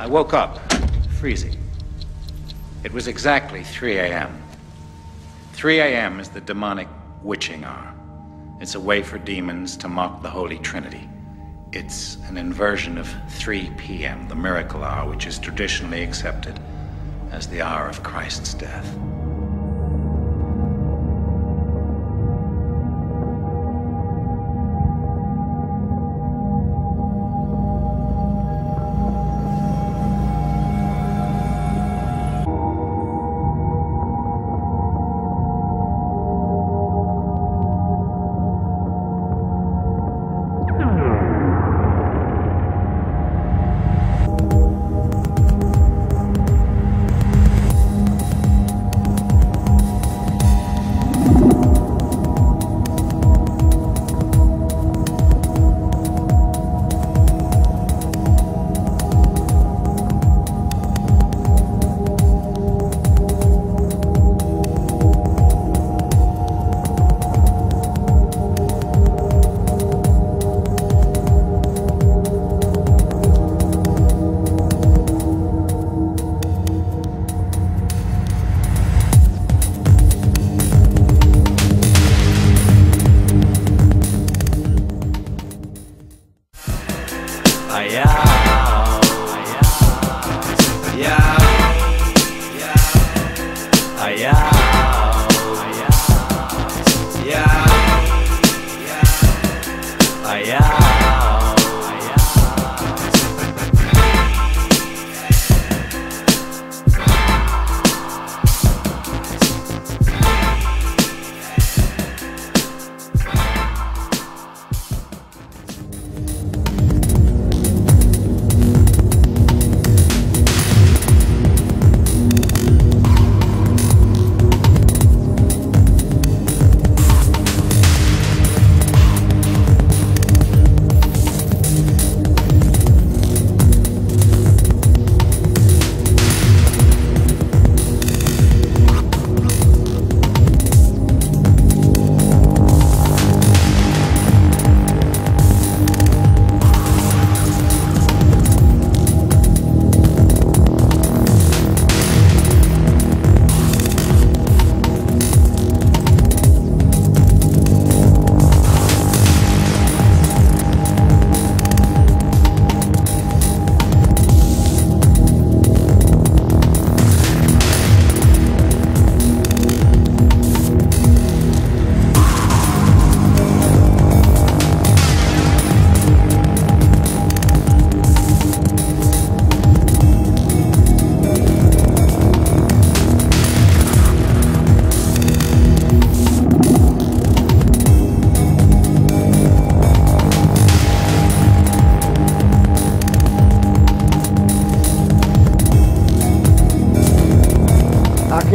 I woke up, freezing. It was exactly 3 a.m. 3 a.m. is the demonic witching hour. It's a way for demons to mock the Holy Trinity. It's an inversion of 3 p.m., the miracle hour, which is traditionally accepted as the hour of Christ's death.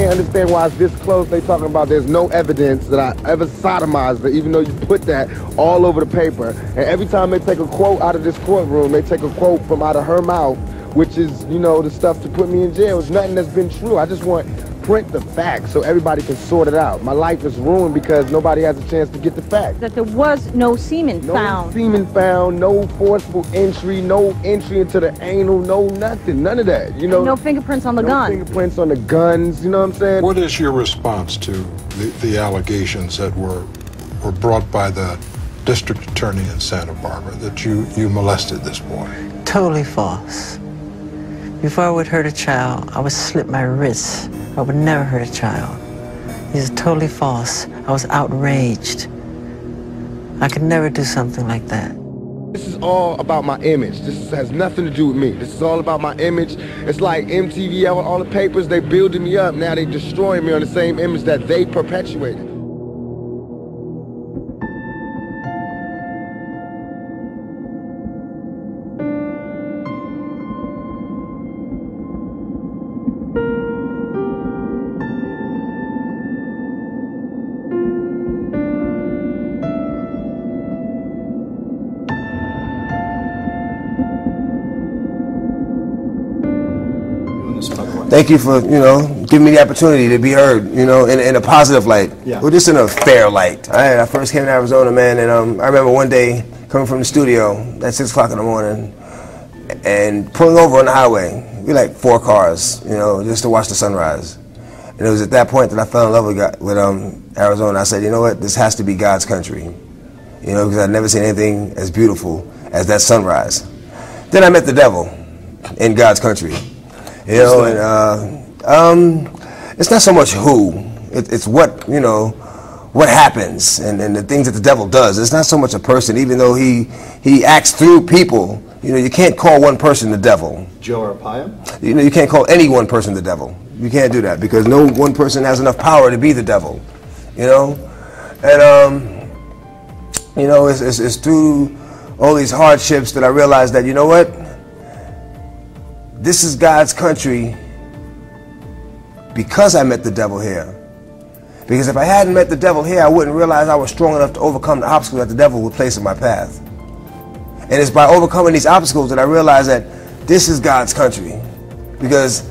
Understand why it's this close. They talking about there's no evidence that I ever sodomized her, even though you put that all over the paper. And every time they take a quote out of this courtroom, they take a quote from out of her mouth, which is, you know, the stuff to put me in jail. It's nothing that's been true. I just want print the facts so everybody can sort it out. My life is ruined because nobody has a chance to get the facts. That there was no semen found. No semen found, no forceful entry, no entry into the anal, no nothing, none of that, you know. And no fingerprints on the gun. No fingerprints on the guns, you know what I'm saying? What is your response to the allegations that were brought by the district attorney in Santa Barbara that you molested this boy? Totally false. Before I would hurt a child, I would slit my wrists. I would never hurt a child. These are totally false. I was outraged. I could never do something like that. This is all about my image. This has nothing to do with me. This is all about my image. It's like MTV, all the papers, they building me up. Now they destroying me on the same image that they perpetuated. Thank you for, giving me the opportunity to be heard, in a positive light. Yeah. Well, just in a fair light. I first came to Arizona, man, and I remember one day coming from the studio at 6 o'clock in the morning, and pulling over on the highway. We like 4 cars, you know, just to watch the sunrise. And it was at that point that I fell in love with Arizona. I said, you know what, this has to be God's country. You know, because I'd never seen anything as beautiful as that sunrise. Then I met the devil in God's country. You know, and it's not so much who, it's what, you know, what happens and the things that the devil does. It's not so much a person, even though he acts through people. You know, you can't call one person the devil. Joe Arpaio? You know, you can't call any one person the devil. You can't do that because no one person has enough power to be the devil. You know, and you know, it's through all these hardships that I realized that, you know what, this is God's country because I met the devil here. Because if I hadn't met the devil here, I wouldn't realize I was strong enough to overcome the obstacles that the devil would place in my path. And it's by overcoming these obstacles that I realized that this is God's country. Because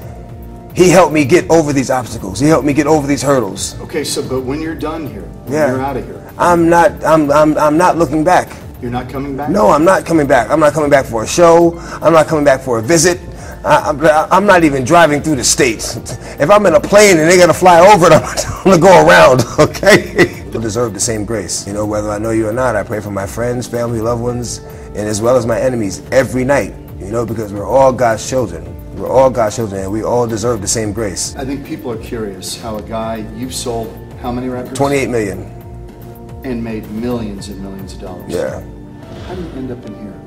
he helped me get over these obstacles. He helped me get over these hurdles. Okay, so but when you're done here, when you're out of here, I'm not looking back. You're not coming back? No, I'm not coming back. I'm not coming back for a show. I'm not coming back for a visit. I'm not even driving through the states. If I'm in a plane and they gotta fly over it, I'm gonna go around, okay? I deserve the same grace. You know, whether I know you or not, I pray for my friends, family, loved ones, and as well as my enemies every night, you know, because we're all God's children. We're all God's children, and we all deserve the same grace. I think people are curious how a guy, you've sold how many records? 28 million. And made millions and millions of dollars. Yeah. How do you end up in here?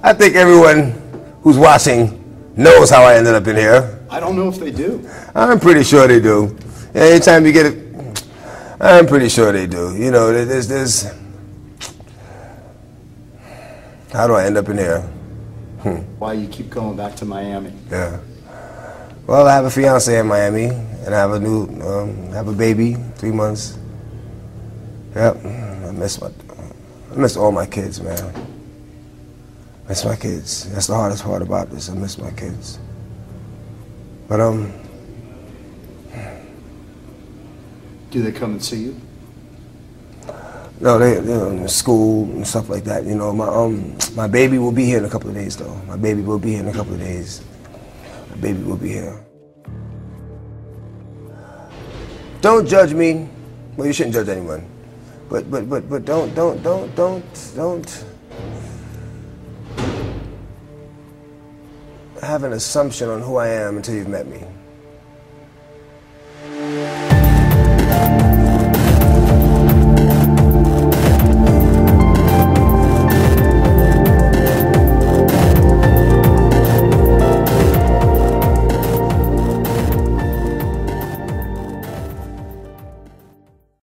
I think everyone who's watching knows how I ended up in here. I don't know if they do. I'm pretty sure they do. Anytime you get it, I'm pretty sure they do. You know, there's how do I end up in here? Why you keep going back to Miami? Yeah. Well, I have a fiance in Miami, and I have a new, have a baby, 3 months. Yep. I miss all my kids, man. I miss my kids. That's the hardest part about this. I miss my kids. But do they come and see you? No, they're in school and stuff like that. You know, my baby will be here in a couple of days, though. My baby will be here in a couple of days. My baby will be here. Don't judge me. Well, you shouldn't judge anyone. But don't have an assumption on who I am until you've met me.